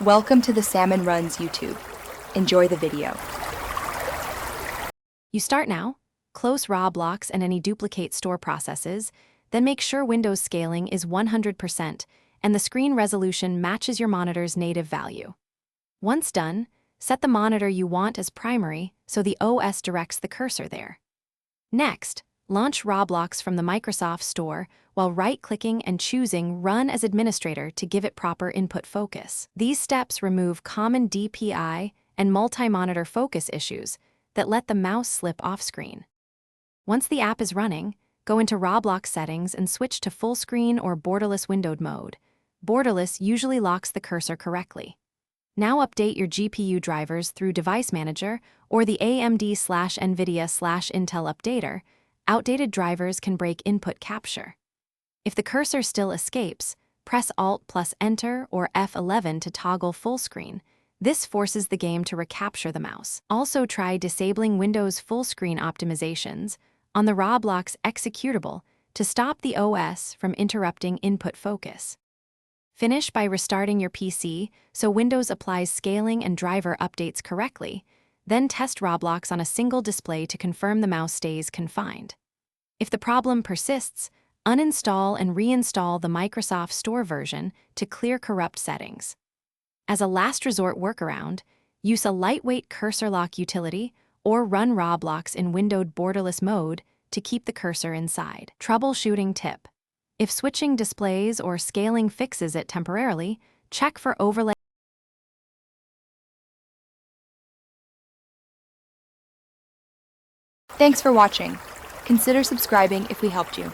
Welcome to the Salmon Runs YouTube. Enjoy the video. You start now, close Roblox and any duplicate store processes, then make sure Windows scaling is 100% and the screen resolution matches your monitor's native value. Once done, set the monitor you want as primary so the OS directs the cursor there. Next, launch Roblox from the Microsoft Store while right-clicking and choosing Run as Administrator to give it proper input focus. These steps remove common DPI and multi-monitor focus issues that let the mouse slip off-screen. Once the app is running, go into Roblox settings and switch to full screen or borderless windowed mode. Borderless usually locks the cursor correctly. Now update your GPU drivers through Device Manager or the AMD/NVIDIA/Intel Updater. Outdated drivers can break input capture. If the cursor still escapes, press Alt plus Enter or F11 to toggle full screen. This forces the game to recapture the mouse. Also try disabling Windows full screen optimizations on the Roblox executable to stop the OS from interrupting input focus. Finish by restarting your PC so Windows applies scaling and driver updates correctly, then test Roblox on a single display to confirm the mouse stays confined. If the problem persists, uninstall and reinstall the Microsoft Store version to clear corrupt settings. As a last resort workaround, use a lightweight cursor lock utility or run Roblox in windowed borderless mode to keep the cursor inside. Troubleshooting tip: if switching displays or scaling fixes it temporarily, check for overlay. Thanks for watching. Consider subscribing if we helped you.